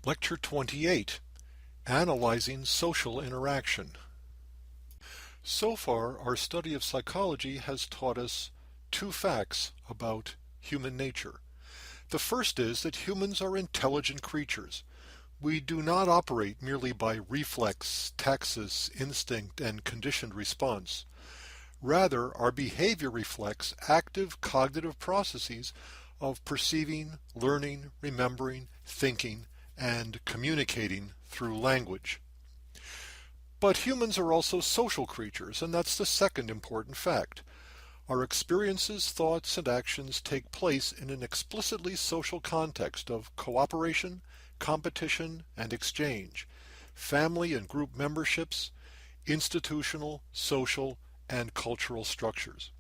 Lecture 28, Analyzing Social Interaction. So far, our study of psychology has taught us two facts about human nature. The first is that humans are intelligent creatures. We do not operate merely by reflex, taxis, instinct, and conditioned response. Rather, our behavior reflects active cognitive processes of perceiving, learning, remembering, thinking, and communicating through language. But humans are also social creatures, and that's the second important fact. Our experiences, thoughts, and actions take place in an explicitly social context of cooperation, competition, and exchange, family and group memberships, institutional, social, and cultural structures.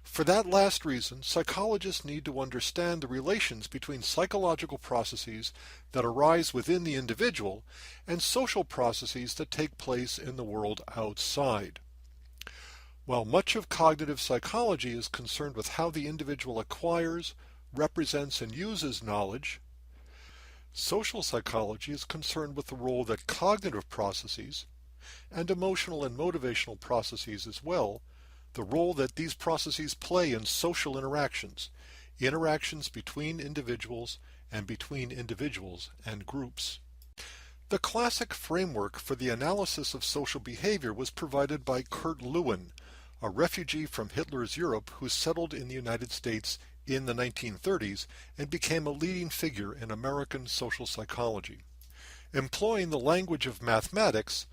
For that last reason, psychologists need to understand the relations between psychological processes that arise within the individual and social processes that take place in the world outside. While much of cognitive psychology is concerned with how the individual acquires, represents, and uses knowledge, social psychology is concerned with the role that cognitive processes, and emotional and motivational processes as well, the role that these processes play in social interactions, interactions between individuals and between individuals and groups. The classic framework for the analysis of social behavior was provided by Kurt Lewin, a refugee from Hitler's Europe who settled in the United States in the 1930s and became a leading figure in American social psychology. Employing the language of mathematics,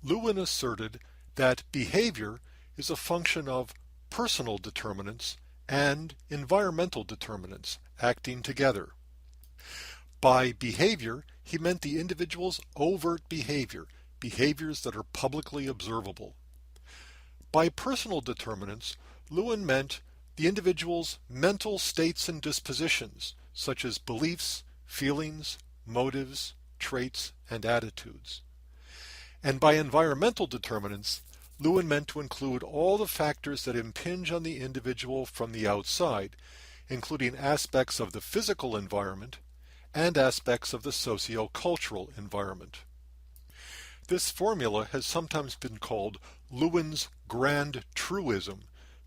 Lewin asserted that behavior is a function of personal determinants and environmental determinants acting together. By behavior, he meant the individual's overt behavior, behaviors that are publicly observable. By personal determinants, Lewin meant the individual's mental states and dispositions, such as beliefs, feelings, motives, traits, and attitudes. And by environmental determinants, Lewin meant to include all the factors that impinge on the individual from the outside, including aspects of the physical environment and aspects of the socio-cultural environment. This formula has sometimes been called Lewin's grand truism,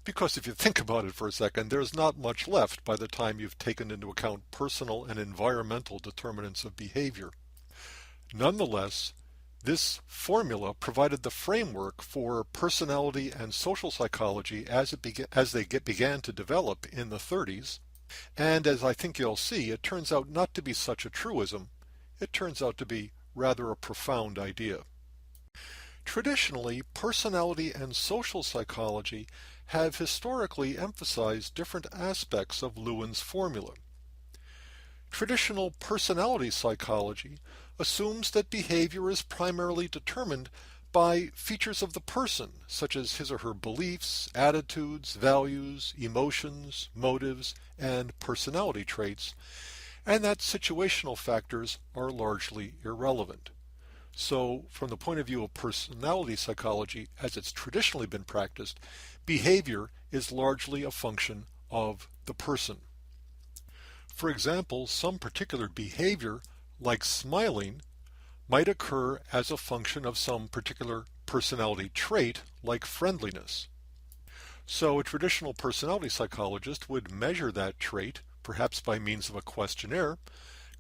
because if you think about it for a second, there's not much left by the time you've taken into account personal and environmental determinants of behavior. Nonetheless, this formula provided the framework for personality and social psychology as they began to develop in the 30s, and as I think you'll see, it turns out not to be such a truism. It turns out to be rather a profound idea. Traditionally, personality and social psychology have historically emphasized different aspects of Lewin's formula. Traditional personality psychology assumes that behavior is primarily determined by features of the person, such as his or her beliefs, attitudes, values, emotions, motives, and personality traits, and that situational factors are largely irrelevant. So, from the point of view of personality psychology, as it's traditionally been practiced, behavior is largely a function of the person. For example, some particular behavior, like smiling, might occur as a function of some particular personality trait, like friendliness. So a traditional personality psychologist would measure that trait, perhaps by means of a questionnaire,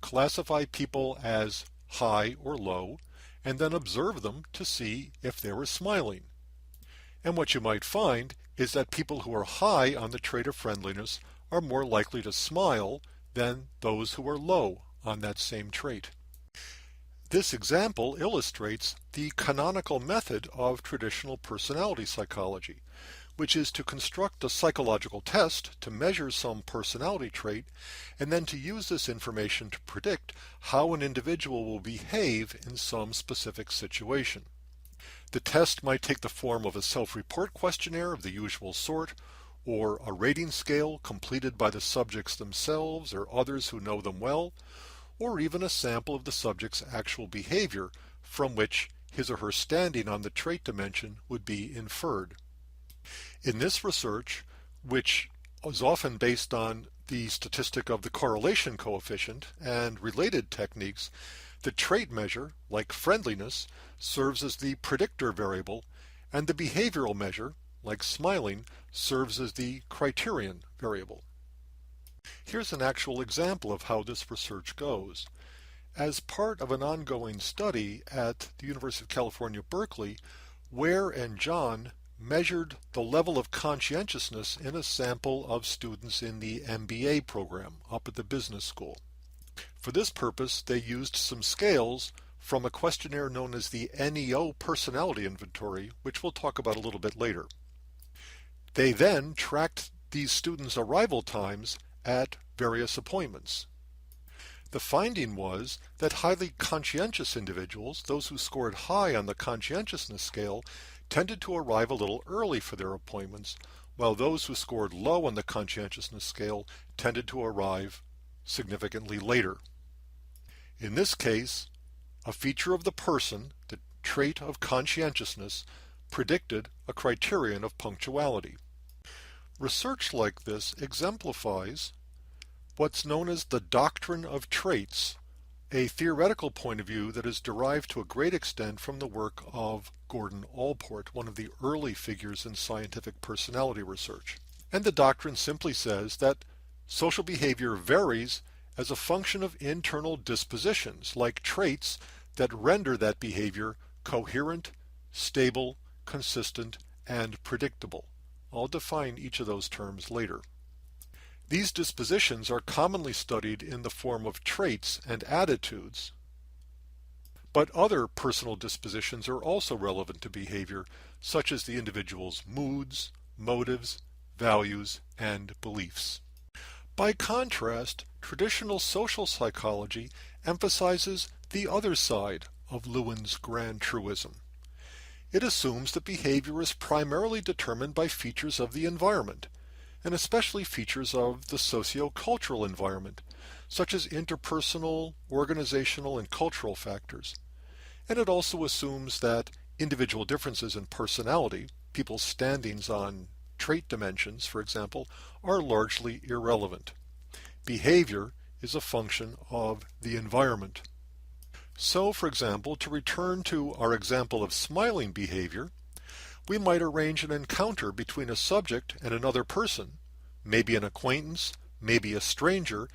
classify people as high or low, and then observe them to see if they were smiling. And what you might find is that people who are high on the trait of friendliness are more likely to smile than those who are low on that same trait. This example illustrates the canonical method of traditional personality psychology, which is to construct a psychological test to measure some personality trait and then to use this information to predict how an individual will behave in some specific situation. The test might take the form of a self-report questionnaire of the usual sort, or a rating scale completed by the subjects themselves or others who know them well, or even a sample of the subject's actual behavior from which his or her standing on the trait dimension would be inferred. In this research, which is often based on the statistic of the correlation coefficient, and related techniques, the trait measure, like friendliness, serves as the predictor variable, and the behavioral measure, like smiling, serves as the criterion variable. Here's an actual example of how this research goes. As part of an ongoing study at the University of California, Berkeley, Ware and John measured the level of conscientiousness in a sample of students in the MBA program up at the business school. For this purpose, they used some scales from a questionnaire known as the NEO Personality Inventory, which we'll talk about a little bit later. They then tracked these students' arrival times at various appointments. The finding was that highly conscientious individuals, those who scored high on the conscientiousness scale, tended to arrive a little early for their appointments, while those who scored low on the conscientiousness scale tended to arrive significantly later. In this case, a feature of the person, the trait of conscientiousness, predicted a criterion of punctuality. Research like this exemplifies what's known as the doctrine of traits, a theoretical point of view that is derived to a great extent from the work of Gordon Allport, one of the early figures in scientific personality research. And the doctrine simply says that social behavior varies as a function of internal dispositions, like traits that render that behavior coherent, stable, consistent, and predictable. I'll define each of those terms later. These dispositions are commonly studied in the form of traits and attitudes, but other personal dispositions are also relevant to behavior, such as the individual's moods, motives, values, and beliefs. By contrast, traditional social psychology emphasizes the other side of Lewin's grand truism. It assumes that behavior is primarily determined by features of the environment, and especially features of the socio-cultural environment, such as interpersonal, organizational, and cultural factors. And it also assumes that individual differences in personality, people's standings on trait dimensions, for example, are largely irrelevant. Behavior is a function of the environment. So, for example, to return to our example of smiling behavior, we might arrange an encounter between a subject and another person, maybe an acquaintance, maybe a stranger,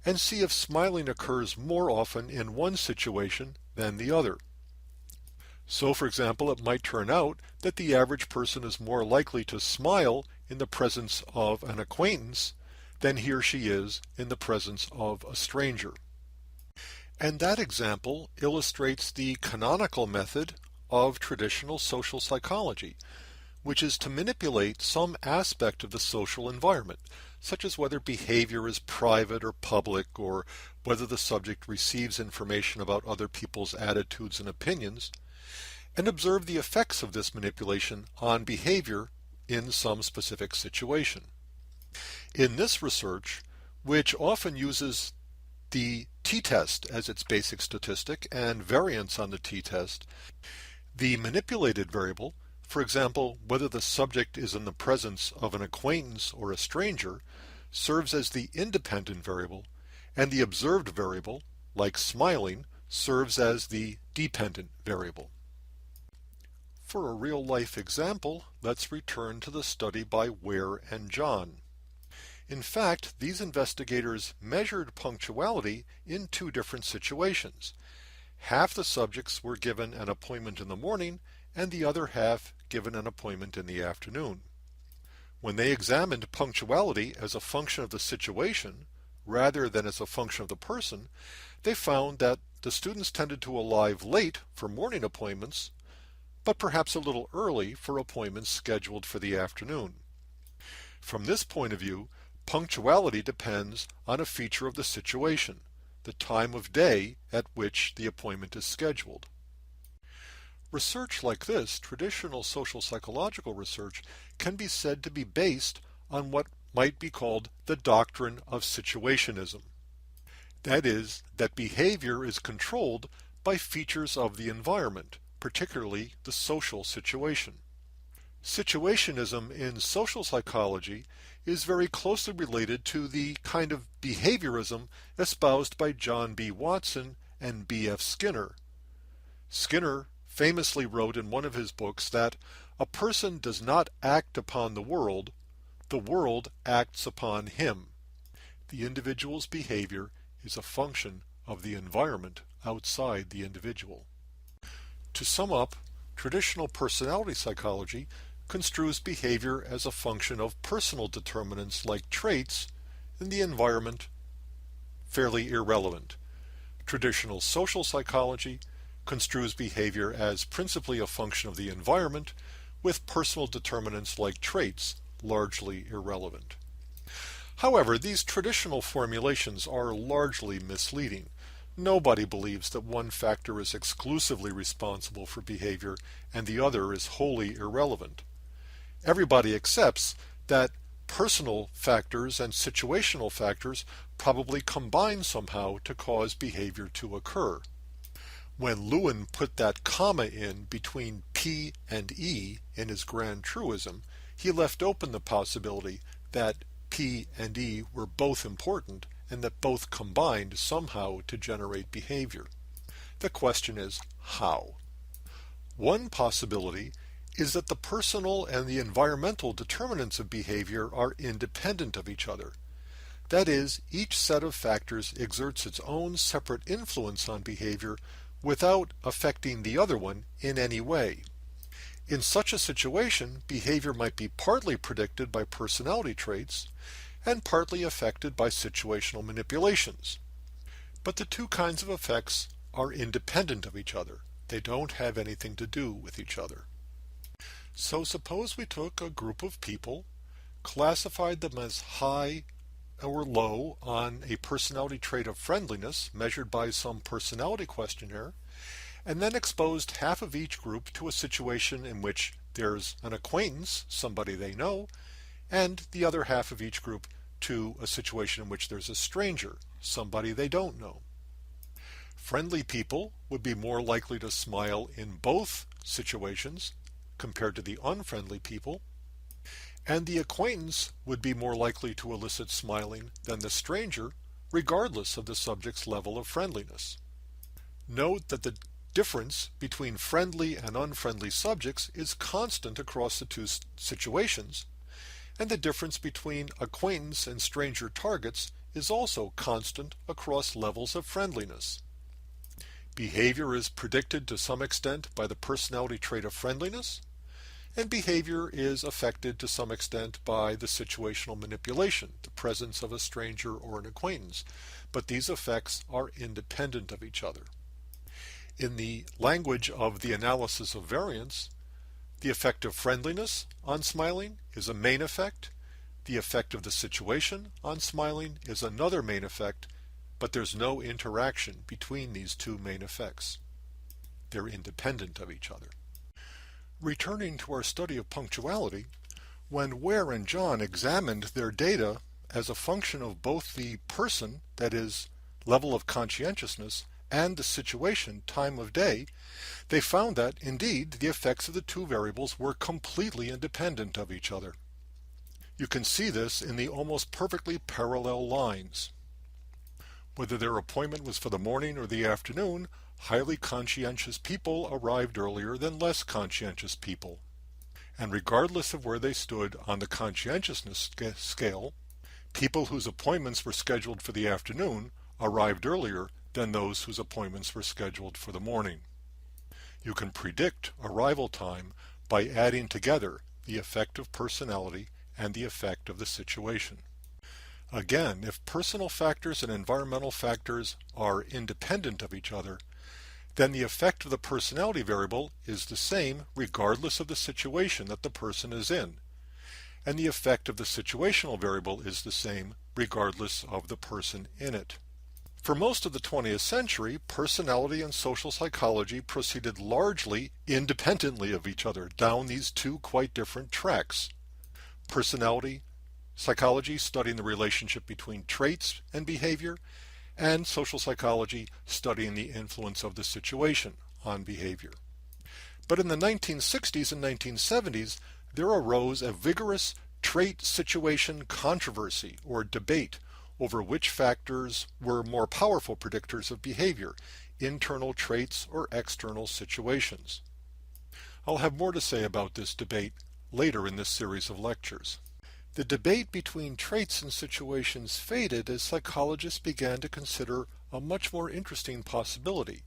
and see if smiling occurs more often in one situation than the other. So, for example, it might turn out that the average person is more likely to smile in the presence of an acquaintance than he or she is in the presence of a stranger. And that example illustrates the canonical method of traditional social psychology, which is to manipulate some aspect of the social environment, such as whether behavior is private or public, or whether the subject receives information about other people's attitudes and opinions, and observe the effects of this manipulation on behavior in some specific situation. In this research, which often uses the t-test as its basic statistic and variance on the t-test, the manipulated variable, for example, whether the subject is in the presence of an acquaintance or a stranger, serves as the independent variable, and the observed variable, like smiling, serves as the dependent variable. For a real-life example, let's return to the study by Ware and John. In fact, these investigators measured punctuality in two different situations. Half the subjects were given an appointment in the morning, and the other half given an appointment in the afternoon. When they examined punctuality as a function of the situation, rather than as a function of the person, they found that the students tended to arrive late for morning appointments, but perhaps a little early for appointments scheduled for the afternoon. From this point of view, punctuality depends on a feature of the situation, the time of day at which the appointment is scheduled. Research like this, traditional social psychological research, can be said to be based on what might be called the doctrine of situationism. That is, that behavior is controlled by features of the environment, particularly the social situation. Situationism in social psychology is very closely related to the kind of behaviorism espoused by John B. Watson and B. F. Skinner. Skinner famously wrote in one of his books that a person does not act upon the world acts upon him. The individual's behavior is a function of the environment outside the individual. To sum up, traditional personality psychology construes behavior as a function of personal determinants like traits, and the environment fairly irrelevant. Traditional social psychology construes behavior as principally a function of the environment, with personal determinants like traits largely irrelevant. However, these traditional formulations are largely misleading. Nobody believes that one factor is exclusively responsible for behavior and the other is wholly irrelevant. Everybody accepts that personal factors and situational factors probably combine somehow to cause behavior to occur. When Lewin put that comma in between P and E in his grand truism, he left open the possibility that P and E were both important and that both combined somehow to generate behavior. The question is, how? One possibility is that the personal and the environmental determinants of behavior are independent of each other. That is, each set of factors exerts its own separate influence on behavior without affecting the other one in any way. In such a situation, behavior might be partly predicted by personality traits and partly affected by situational manipulations. But the two kinds of effects are independent of each other. They don't have anything to do with each other. So suppose we took a group of people, classified them as high or low on a personality trait of friendliness measured by some personality questionnaire, and then exposed half of each group to a situation in which there's an acquaintance, somebody they know, and the other half of each group to a situation in which there's a stranger, somebody they don't know. Friendly people would be more likely to smile in both situations compared to the unfriendly people, and the acquaintance would be more likely to elicit smiling than the stranger, regardless of the subject's level of friendliness. Note that the difference between friendly and unfriendly subjects is constant across the two situations, and the difference between acquaintance and stranger targets is also constant across levels of friendliness. Behavior is predicted to some extent by the personality trait of friendliness, and behavior is affected to some extent by the situational manipulation, the presence of a stranger or an acquaintance, but these effects are independent of each other. In the language of the analysis of variance, the effect of friendliness on smiling is a main effect, the effect of the situation on smiling is another main effect, but there's no interaction between these two main effects. They're independent of each other. Returning to our study of punctuality, when Ware and John examined their data as a function of both the person, that is, level of conscientiousness, and the situation, time of day, they found that, indeed, the effects of the two variables were completely independent of each other. You can see this in the almost perfectly parallel lines. Whether their appointment was for the morning or the afternoon, highly conscientious people arrived earlier than less conscientious people. And regardless of where they stood on the conscientiousness scale, people whose appointments were scheduled for the afternoon arrived earlier than those whose appointments were scheduled for the morning. You can predict arrival time by adding together the effect of personality and the effect of the situation. Again, if personal factors and environmental factors are independent of each other, then the effect of the personality variable is the same regardless of the situation that the person is in, and the effect of the situational variable is the same regardless of the person in it. For most of the 20th century, personality and social psychology proceeded largely independently of each other down these two quite different tracks. Personality psychology studying the relationship between traits and behavior, and social psychology studying the influence of the situation on behavior. But in the 1960s and 1970s, there arose a vigorous trait-situation controversy or debate over which factors were more powerful predictors of behavior, internal traits or external situations. I'll have more to say about this debate later in this series of lectures. The debate between traits and situations faded as psychologists began to consider a much more interesting possibility,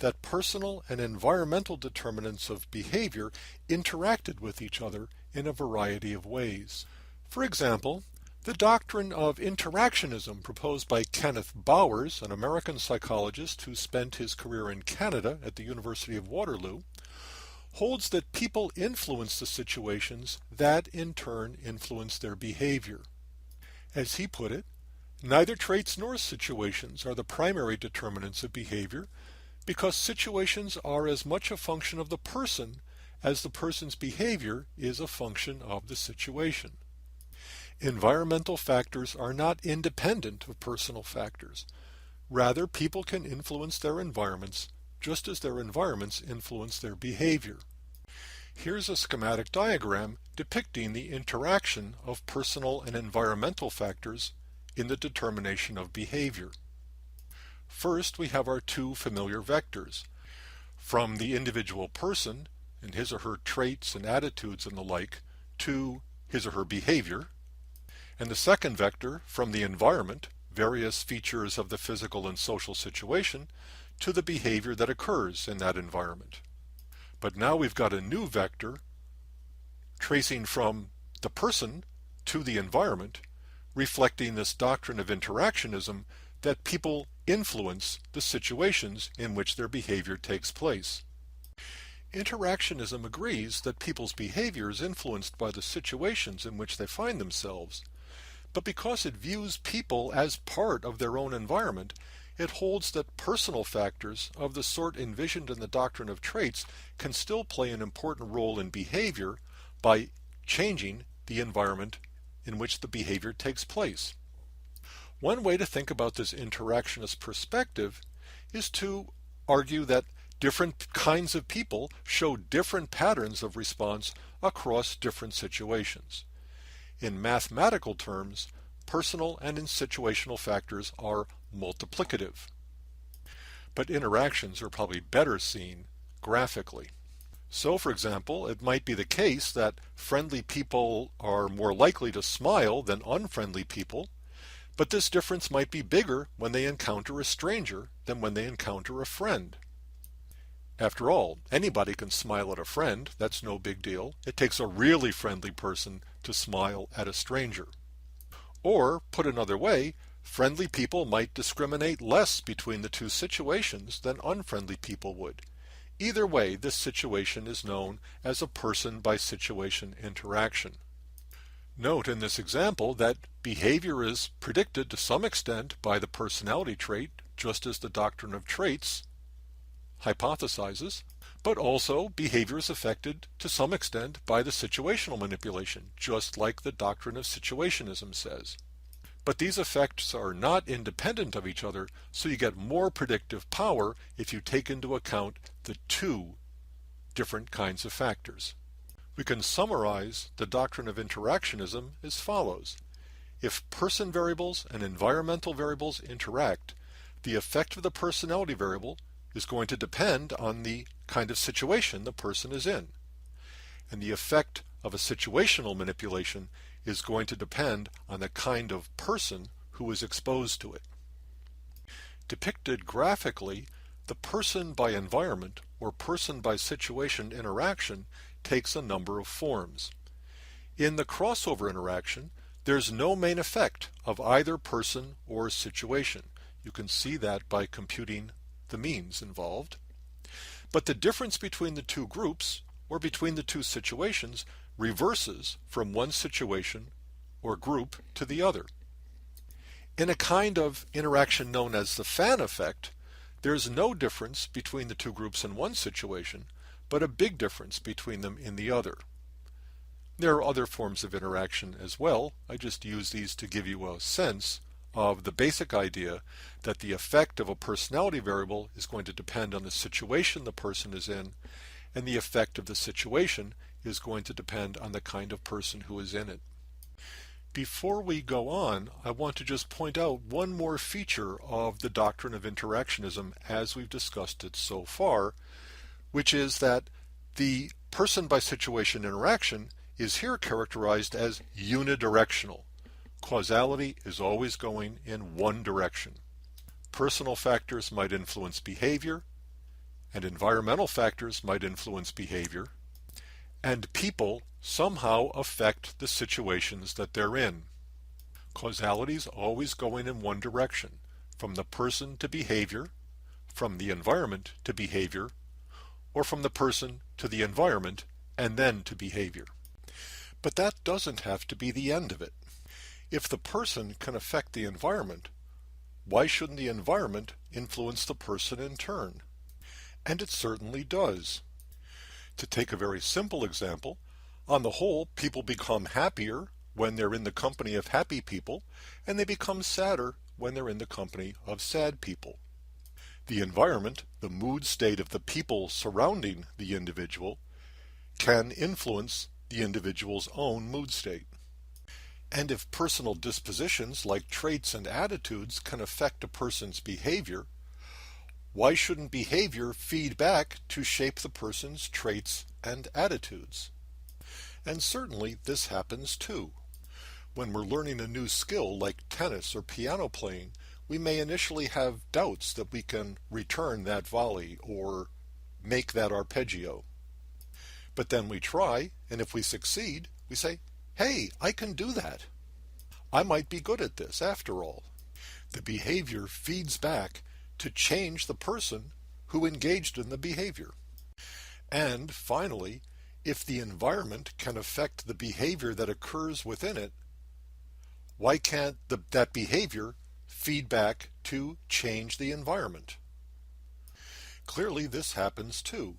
that personal and environmental determinants of behavior interacted with each other in a variety of ways. For example, the doctrine of interactionism proposed by Kenneth Bowers, an American psychologist who spent his career in Canada at the University of Waterloo, holds that people influence the situations that in turn influence their behavior. As he put it, neither traits nor situations are the primary determinants of behavior, because situations are as much a function of the person as the person's behavior is a function of the situation. Environmental factors are not independent of personal factors. Rather, people can influence their environments just as their environments influence their behavior. Here's a schematic diagram depicting the interaction of personal and environmental factors in the determination of behavior. First, we have our two familiar vectors, from the individual person and his or her traits and attitudes and the like to his or her behavior, and the second vector from the environment, various features of the physical and social situation, to the behavior that occurs in that environment. But now we've got a new vector tracing from the person to the environment, reflecting this doctrine of interactionism that people influence the situations in which their behavior takes place. Interactionism agrees that people's behavior is influenced by the situations in which they find themselves, but because it views people as part of their own environment, it holds that personal factors of the sort envisioned in the doctrine of traits can still play an important role in behavior by changing the environment in which the behavior takes place. One way to think about this interactionist perspective is to argue that different kinds of people show different patterns of response across different situations. In mathematical terms, personal and situational factors are multiplicative. But interactions are probably better seen graphically. So, for example, it might be the case that friendly people are more likely to smile than unfriendly people, but this difference might be bigger when they encounter a stranger than when they encounter a friend. After all, anybody can smile at a friend. That's no big deal. It takes a really friendly person to smile at a stranger. Or, put another way, friendly people might discriminate less between the two situations than unfriendly people would. Either way, this situation is known as a person-by-situation interaction. Note in this example that behavior is predicted to some extent by the personality trait, just as the doctrine of traits hypothesizes, but also behavior is affected to some extent by the situational manipulation, just like the doctrine of situationism says. But these effects are not independent of each other, so you get more predictive power if you take into account the two different kinds of factors. We can summarize the doctrine of interactionism as follows. If person variables and environmental variables interact, the effect of the personality variable is going to depend on the kind of situation the person is in. And the effect of a situational manipulation is going to depend on the kind of person who is exposed to it. Depicted graphically, the person by environment or person by situation interaction takes a number of forms. In the crossover interaction, there's no main effect of either person or situation. You can see that by computing the means involved. But the difference between the two groups, or between the two situations, reverses from one situation or group to the other. In a kind of interaction known as the fan effect, there's no difference between the two groups in one situation, but a big difference between them in the other. There are other forms of interaction as well. I just use these to give you a sense of the basic idea that the effect of a personality variable is going to depend on the situation the person is in, and the effect of the situation is going to depend on the kind of person who is in it. Before we go on, I want to just point out one more feature of the doctrine of interactionism as we've discussed it so far, which is that the person by situation interaction is here characterized as unidirectional. Causality is always going in one direction. Personal factors might influence behavior, and environmental factors might influence behavior, and people somehow affect the situations that they're in. Causality is always going in one direction, from the person to behavior, from the environment to behavior, or from the person to the environment and then to behavior. But that doesn't have to be the end of it. If the person can affect the environment, why shouldn't the environment influence the person in turn? And it certainly does. To take a very simple example, on the whole, people become happier when they're in the company of happy people, and they become sadder when they're in the company of sad people. The environment, the mood state of the people surrounding the individual, can influence the individual's own mood state. And if personal dispositions like traits and attitudes can affect a person's behavior, why shouldn't behavior feed back to shape the person's traits and attitudes? And certainly this happens too. When we're learning a new skill like tennis or piano playing, we may initially have doubts that we can return that volley or make that arpeggio. But then we try, and if we succeed, we say, hey, I can do that. I might be good at this after all. The behavior feeds back to change the person who engaged in the behavior. And finally, if the environment can affect the behavior that occurs within it, why can't that behavior feed back to change the environment? Clearly this happens too.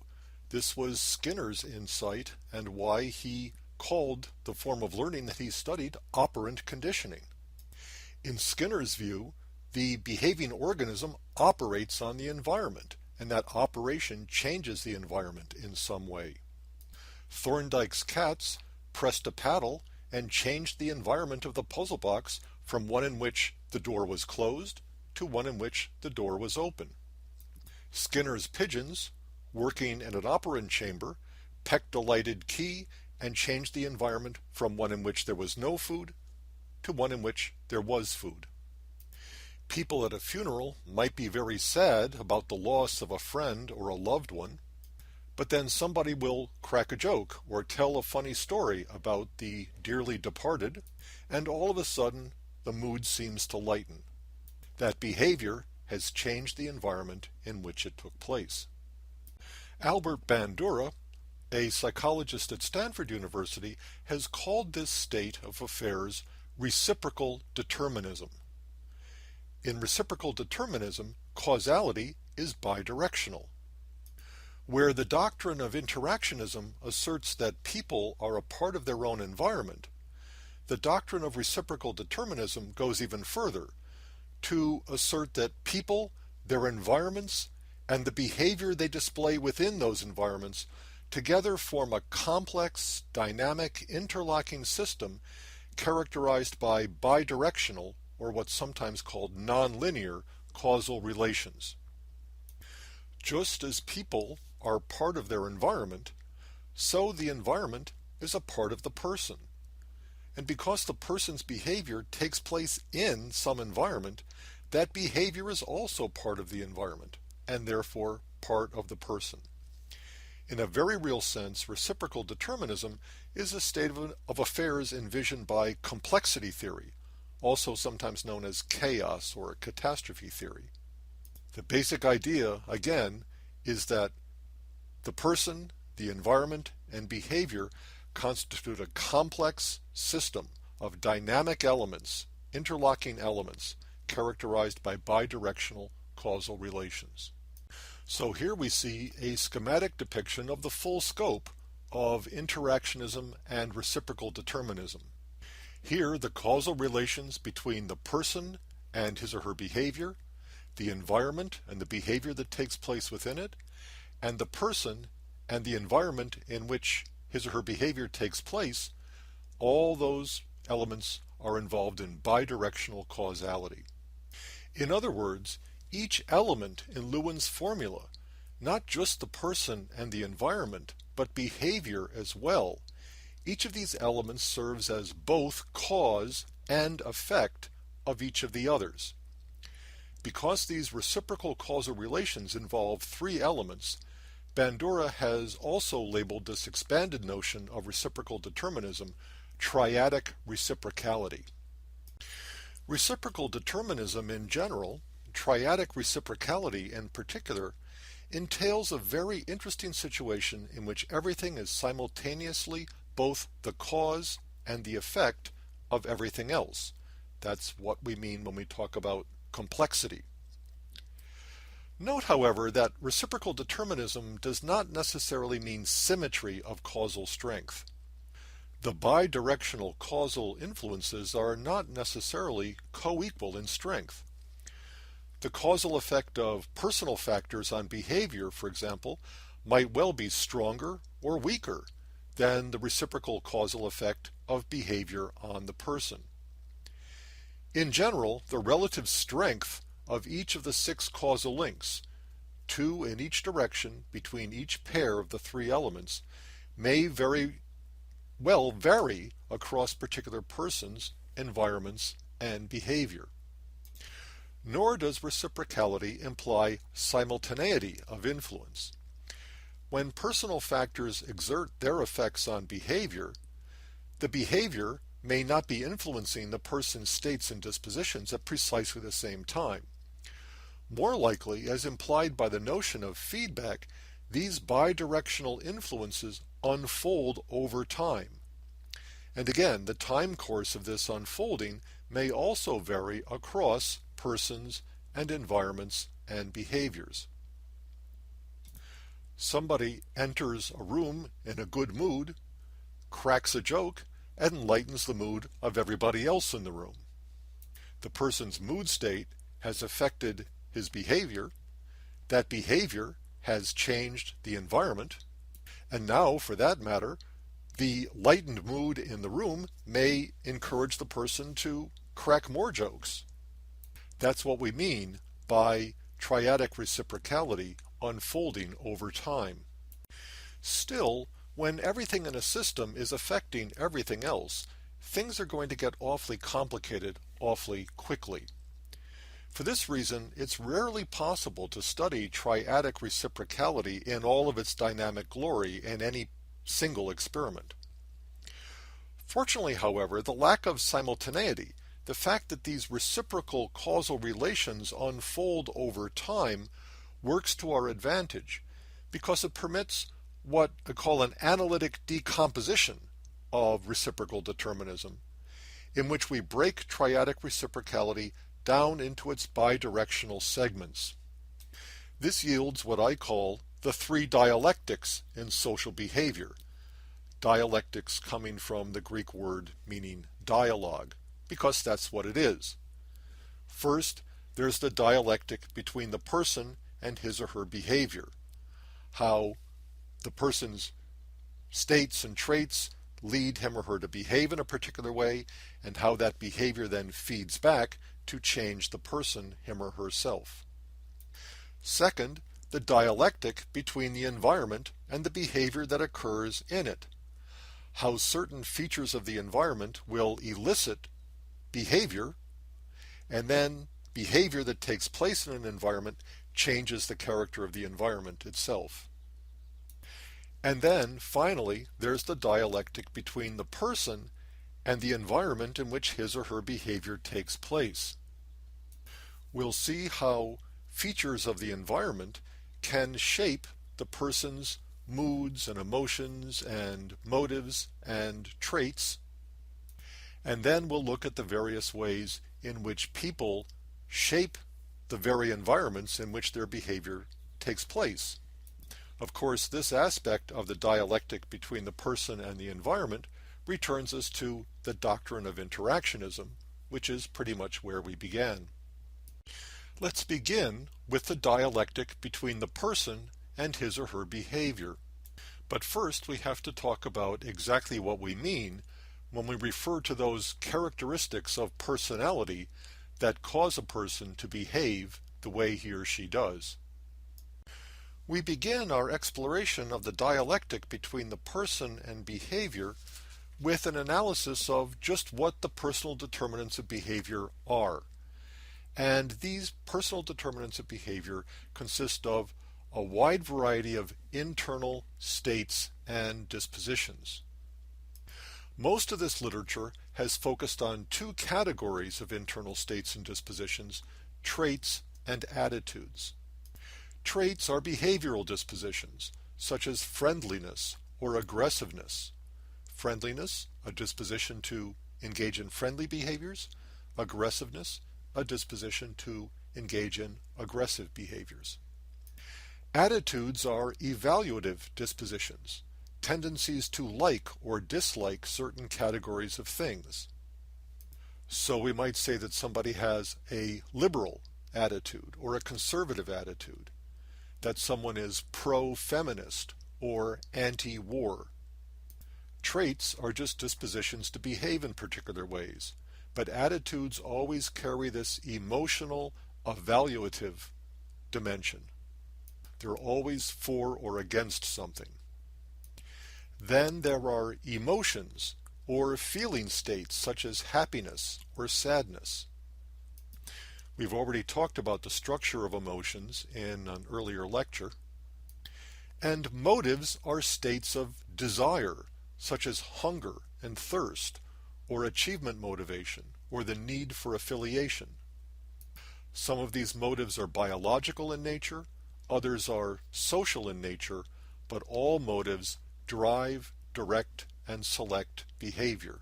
This was Skinner's insight and why he called the form of learning that he studied operant conditioning. In Skinner's view, the behaving organism operates on the environment, and that operation changes the environment in some way. Thorndike's cats pressed a paddle and changed the environment of the puzzle box from one in which the door was closed to one in which the door was open. Skinner's pigeons, working in an operant chamber, pecked a lighted key and changed the environment from one in which there was no food to one in which there was food. People at a funeral might be very sad about the loss of a friend or a loved one, but then somebody will crack a joke or tell a funny story about the dearly departed, and all of a sudden the mood seems to lighten. That behavior has changed the environment in which it took place. Albert Bandura, a psychologist at Stanford University, has called this state of affairs reciprocal determinism. In reciprocal determinism, causality is bidirectional. Where the doctrine of interactionism asserts that people are a part of their own environment, the doctrine of reciprocal determinism goes even further to assert that people, their environments, and the behavior they display within those environments together form a complex, dynamic, interlocking system characterized by bidirectional, or what's sometimes called nonlinear, causal relations. Just as people are part of their environment, so the environment is a part of the person. And because the person's behavior takes place in some environment, that behavior is also part of the environment, and therefore part of the person. In a very real sense, reciprocal determinism is a state of affairs envisioned by complexity theory, also sometimes known as chaos or catastrophe theory. The basic idea, again, is that the person, the environment, and behavior constitute a complex system of dynamic elements, interlocking elements, characterized by bidirectional causal relations. So here we see a schematic depiction of the full scope of interactionism and reciprocal determinism. Here, the causal relations between the person and his or her behavior, the environment and the behavior that takes place within it, and the person and the environment in which his or her behavior takes place, all those elements are involved in bidirectional causality. In other words, each element in Lewin's formula, not just the person and the environment, but behavior as well, each of these elements serves as both cause and effect of each of the others. Because these reciprocal causal relations involve three elements, Bandura has also labeled this expanded notion of reciprocal determinism triadic reciprocality. Reciprocal determinism in general, triadic reciprocality in particular, entails a very interesting situation in which everything is simultaneously both the cause and the effect of everything else. That's what we mean when we talk about complexity. Note, however, that reciprocal determinism does not necessarily mean symmetry of causal strength. The bidirectional causal influences are not necessarily co-equal in strength. The causal effect of personal factors on behavior, for example, might well be stronger or weaker than the reciprocal causal effect of behavior on the person. In general, the relative strength of each of the 6 causal links, 2 in each direction between each pair of the 3 elements, may very well vary across particular persons, environments, and behavior. Nor does reciprocality imply simultaneity of influence. When personal factors exert their effects on behavior, the behavior may not be influencing the person's states and dispositions at precisely the same time. More likely, as implied by the notion of feedback, these bidirectional influences unfold over time. And again, the time course of this unfolding may also vary across persons and environments and behaviors. Somebody enters a room in a good mood, cracks a joke, and lightens the mood of everybody else in the room. The person's mood state has affected his behavior, that behavior has changed the environment, and now, for that matter, the lightened mood in the room may encourage the person to crack more jokes. That's what we mean by triadic reciprocality unfolding over time. Still, when everything in a system is affecting everything else, things are going to get awfully complicated awfully quickly. For this reason, it's rarely possible to study triadic reciprocality in all of its dynamic glory in any single experiment. Fortunately, however, the lack of simultaneity, the fact that these reciprocal causal relations unfold over time, works to our advantage because it permits what I call an analytic decomposition of reciprocal determinism, in which we break triadic reciprocality down into its bidirectional segments. This yields what I call the 3 dialectics in social behavior. Dialectics coming from the Greek word meaning dialogue, because that's what it is. First, there's the dialectic between the person and his or her behavior. How the person's states and traits lead him or her to behave in a particular way, and how that behavior then feeds back to change the person, him or herself. Second, the dialectic between the environment and the behavior that occurs in it. How certain features of the environment will elicit behavior, and then behavior that takes place in an environment changes the character of the environment itself. And then, finally, there's the dialectic between the person and the environment in which his or her behavior takes place. We'll see how features of the environment can shape the person's moods and emotions and motives and traits, and then we'll look at the various ways in which people shape the very environments in which their behavior takes place. Of course, this aspect of the dialectic between the person and the environment returns us to the doctrine of interactionism, which is pretty much where we began. Let's begin with the dialectic between the person and his or her behavior. But first we have to talk about exactly what we mean when we refer to those characteristics of personality that cause a person to behave the way he or she does. We begin our exploration of the dialectic between the person and behavior with an analysis of just what the personal determinants of behavior are. And these personal determinants of behavior consist of a wide variety of internal states and dispositions. Most of this literature has focused on two categories of internal states and dispositions: traits and attitudes. Traits are behavioral dispositions, such as friendliness or aggressiveness. Friendliness, a disposition to engage in friendly behaviors. Aggressiveness, a disposition to engage in aggressive behaviors. Attitudes are evaluative dispositions, tendencies to like or dislike certain categories of things. So we might say that somebody has a liberal attitude or a conservative attitude, that someone is pro-feminist or anti-war. Traits are just dispositions to behave in particular ways, but attitudes always carry this emotional, evaluative dimension. They're always for or against something. Then there are emotions or feeling states such as happiness or sadness. We've already talked about the structure of emotions in an earlier lecture. And motives are states of desire, such as hunger and thirst, or achievement motivation, or the need for affiliation. Some of these motives are biological in nature, others are social in nature, but all motives drive, direct, and select behavior.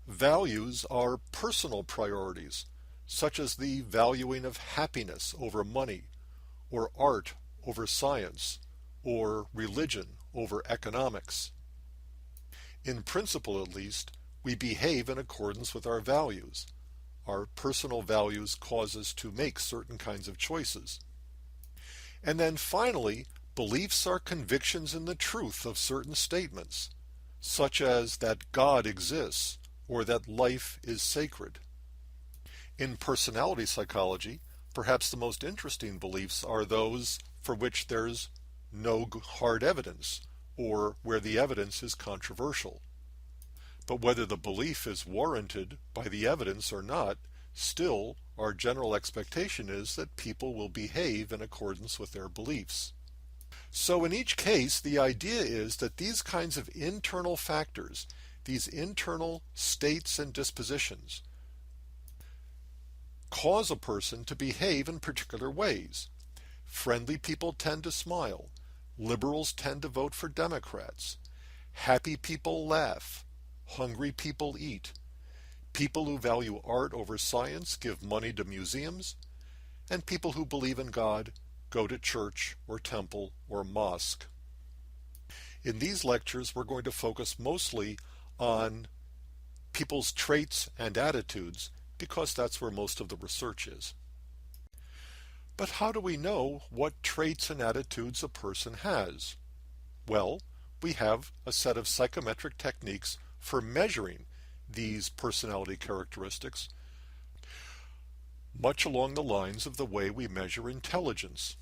Values are personal priorities, such as the valuing of happiness over money, or art over science, or religion over economics. In principle, at least, we behave in accordance with our values. Our personal values cause us to make certain kinds of choices. And then finally, beliefs are convictions in the truth of certain statements, such as that God exists or that life is sacred. In personality psychology, perhaps the most interesting beliefs are those for which there's no hard evidence, or where the evidence is controversial. But whether the belief is warranted by the evidence or not, still our general expectation is that people will behave in accordance with their beliefs. So in each case, the idea is that these kinds of internal factors, these internal states and dispositions, cause a person to behave in particular ways. Friendly people tend to smile. Liberals tend to vote for Democrats. Happy people laugh. Hungry people eat. People who value art over science give money to museums. And people who believe in God go to church or temple or mosque. In these lectures, we're going to focus mostly on people's traits and attitudes, because that's where most of the research is. But how do we know what traits and attitudes a person has? Well, we have a set of psychometric techniques for measuring these personality characteristics, much along the lines of the way we measure intelligence.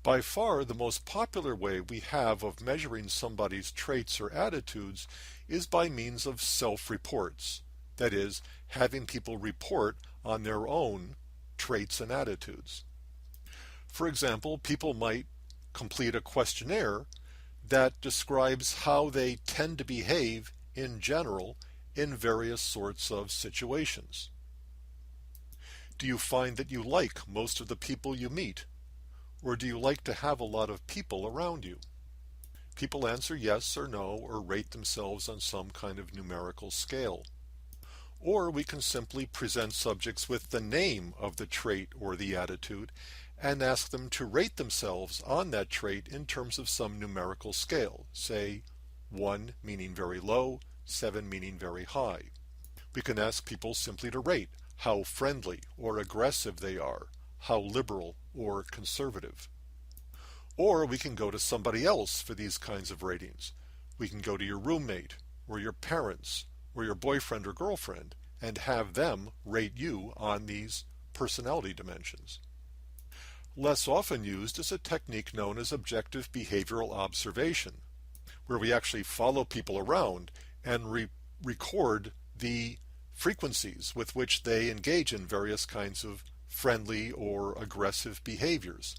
By far, the most popular way we have of measuring somebody's traits or attitudes is by means of self-reports. That is, having people report on their own traits and attitudes. For example, people might complete a questionnaire that describes how they tend to behave in general in various sorts of situations. Do you find that you like most of the people you meet? Or do you like to have a lot of people around you? People answer yes or no, or rate themselves on some kind of numerical scale. Or we can simply present subjects with the name of the trait or the attitude and ask them to rate themselves on that trait in terms of some numerical scale, say 1 meaning very low, 7 meaning very high. We can ask people simply to rate how friendly or aggressive they are, how liberal or conservative. Or we can go to somebody else for these kinds of ratings. We can go to your roommate, or your parents, or your boyfriend or girlfriend, and have them rate you on these personality dimensions. Less often used is a technique known as objective behavioral observation, where we actually follow people around and record the frequencies with which they engage in various kinds of friendly or aggressive behaviors.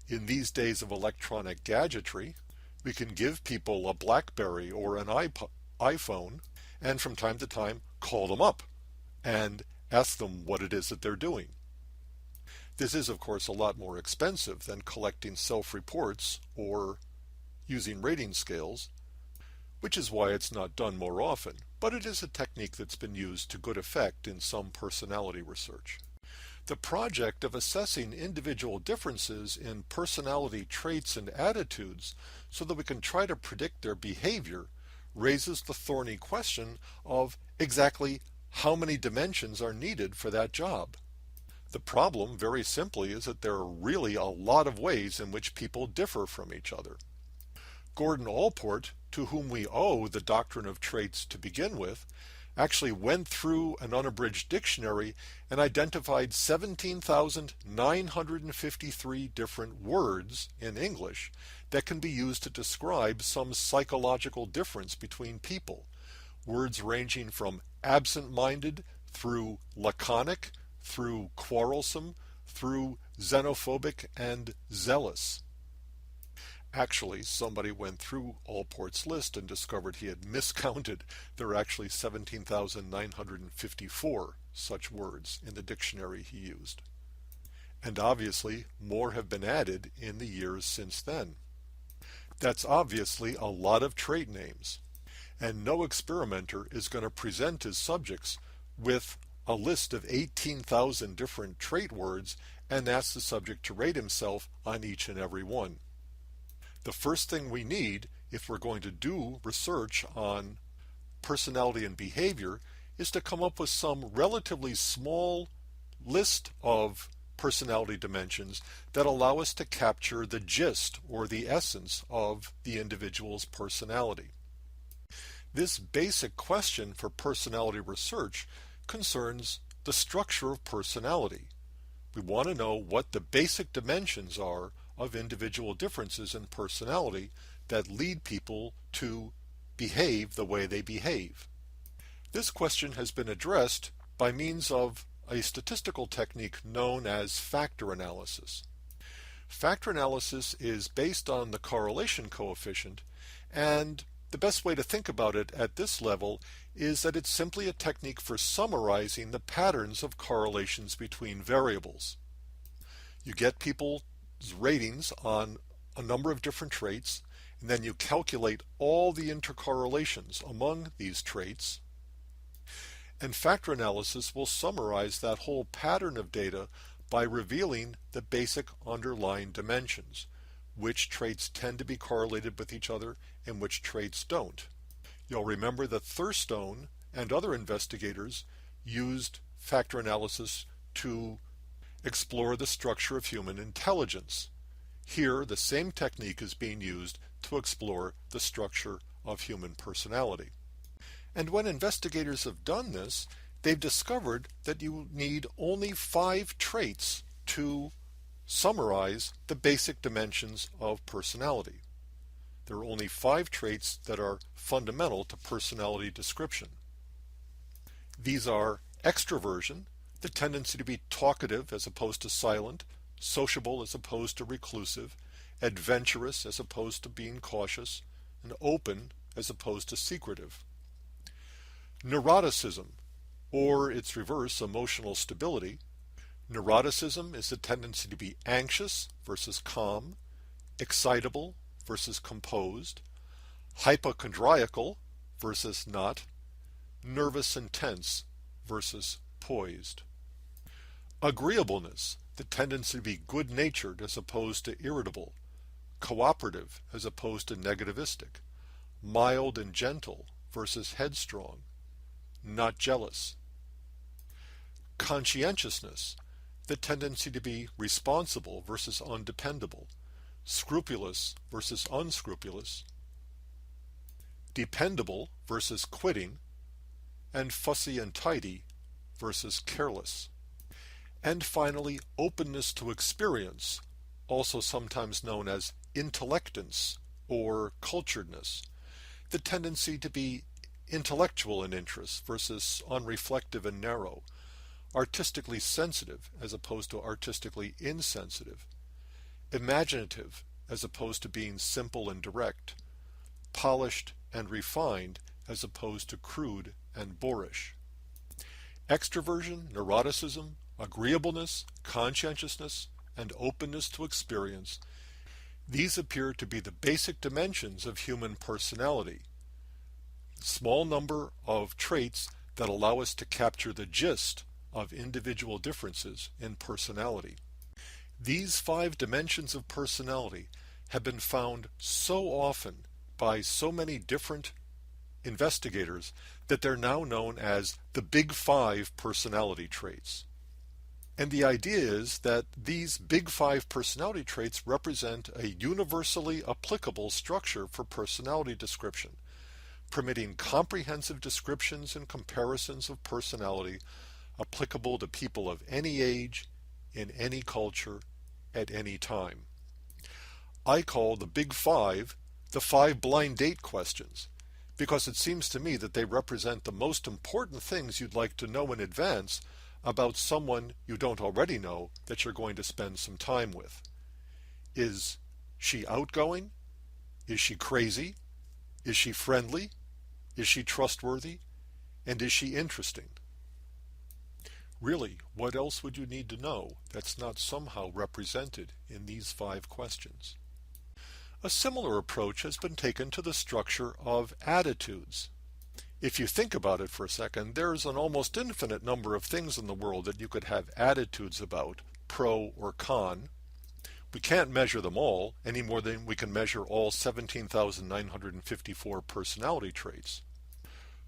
In these days of electronic gadgetry, we can give people a BlackBerry or an iPhone and from time to time call them up and ask them what it is that they're doing. This is, of course, a lot more expensive than collecting self-reports or using rating scales, which is why it's not done more often, but it is a technique that's been used to good effect in some personality research. The project of assessing individual differences in personality traits and attitudes so that we can try to predict their behavior raises the thorny question of exactly how many dimensions are needed for that job. The problem, very simply, is that there are really a lot of ways in which people differ from each other. Gordon Allport, to whom we owe the doctrine of traits to begin with, actually went through an unabridged dictionary and identified 17,953 different words in English that can be used to describe some psychological difference between people. Words ranging from absent-minded through laconic, through quarrelsome, through xenophobic and zealous. Actually, somebody went through Allport's list and discovered he had miscounted. There are actually 17,954 such words in the dictionary he used. And obviously, more have been added in the years since then. That's obviously a lot of trait names. And no experimenter is going to present his subjects with a list of 18,000 different trait words and ask the subject to rate himself on each and every one. The first thing we need, if we're going to do research on personality and behavior, is to come up with some relatively small list of personality dimensions that allow us to capture the gist or the essence of the individual's personality. This basic question for personality research concerns the structure of personality. We want to know what the basic dimensions are of individual differences in personality that lead people to behave the way they behave. This question has been addressed by means of a statistical technique known as factor analysis. Factor analysis is based on the correlation coefficient, and the best way to think about it at this level is that it's simply a technique for summarizing the patterns of correlations between variables. You get people's ratings on a number of different traits, and then you calculate all the intercorrelations among these traits, and factor analysis will summarize that whole pattern of data by revealing the basic underlying dimensions, which traits tend to be correlated with each other and which traits don't. You'll remember that Thurstone and other investigators used factor analysis to explore the structure of human intelligence. Here, the same technique is being used to explore the structure of human personality. And when investigators have done this, they've discovered that you need only 5 traits to summarize the basic dimensions of personality. There are only 5 traits that are fundamental to personality description. These are extroversion, the tendency to be talkative as opposed to silent, sociable as opposed to reclusive, adventurous as opposed to being cautious, and open as opposed to secretive. Neuroticism, or its reverse, emotional stability. Neuroticism is the tendency to be anxious versus calm, excitable versus composed, hypochondriacal versus not, nervous and tense versus poised. Agreeableness, the tendency to be good-natured as opposed to irritable, cooperative as opposed to negativistic, mild and gentle versus headstrong, not jealous. Conscientiousness, the tendency to be responsible versus undependable, scrupulous versus unscrupulous, dependable versus quitting, and fussy and tidy versus careless. And finally, openness to experience, also sometimes known as intellectence or culturedness, the tendency to be intellectual in interest versus unreflective and narrow, artistically sensitive as opposed to artistically insensitive, imaginative as opposed to being simple and direct, polished and refined as opposed to crude and boorish. Extroversion, neuroticism, agreeableness, conscientiousness, and openness to experience, these appear to be the basic dimensions of human personality. Small number of traits that allow us to capture the gist of individual differences in personality. These 5 dimensions of personality have been found so often by so many different investigators that they're now known as the Big 5 personality traits. And the idea is that these Big 5 personality traits represent a universally applicable structure for personality description, permitting comprehensive descriptions and comparisons of personality applicable to people of any age, in any culture, at any time. I call the Big 5 the 5 blind date questions, because it seems to me that they represent the most important things you'd like to know in advance about someone you don't already know that you're going to spend some time with. Is she outgoing? Is she crazy? Is she friendly? Is she trustworthy? And is she interesting? Really, what else would you need to know that's not somehow represented in these 5 questions? A similar approach has been taken to the structure of attitudes. If you think about it for a second, there's an almost infinite number of things in the world that you could have attitudes about, pro or con. We can't measure them all any more than we can measure all 17,954 personality traits.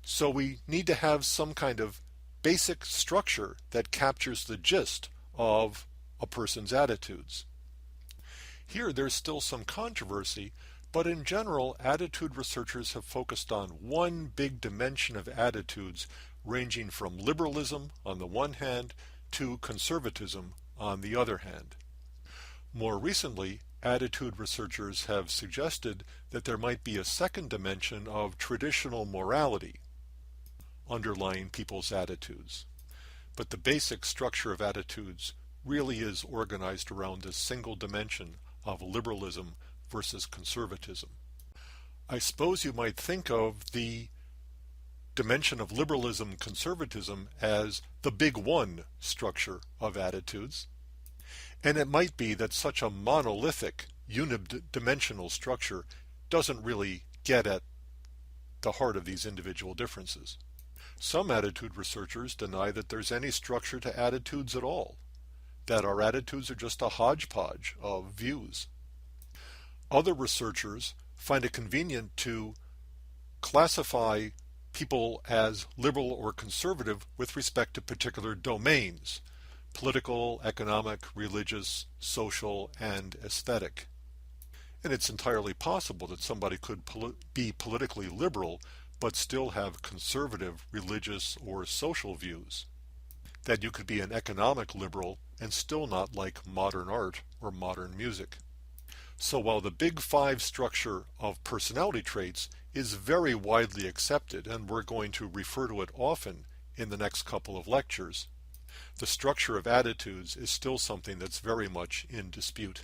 So we need to have some kind of basic structure that captures the gist of a person's attitudes. Here there's still some controversy, but in general, attitude researchers have focused on one big dimension of attitudes ranging from liberalism on the one hand to conservatism on the other hand. More recently, attitude researchers have suggested that there might be a second dimension of traditional morality underlying people's attitudes. But the basic structure of attitudes really is organized around this single dimension of liberalism versus conservatism. I suppose you might think of the dimension of liberalism conservatism as the big one structure of attitudes. And it might be that such a monolithic unidimensional structure doesn't really get at the heart of these individual differences. Some attitude researchers deny that there's any structure to attitudes at all, that our attitudes are just a hodgepodge of views. Other researchers find it convenient to classify people as liberal or conservative with respect to particular domains: political, economic, religious, social, and aesthetic. And it's entirely possible that somebody could be politically liberal but still have conservative, religious, or social views. That you could be an economic liberal and still not like modern art or modern music. So while the Big 5 structure of personality traits is very widely accepted, and we're going to refer to it often in the next couple of lectures, the structure of attitudes is still something that's very much in dispute.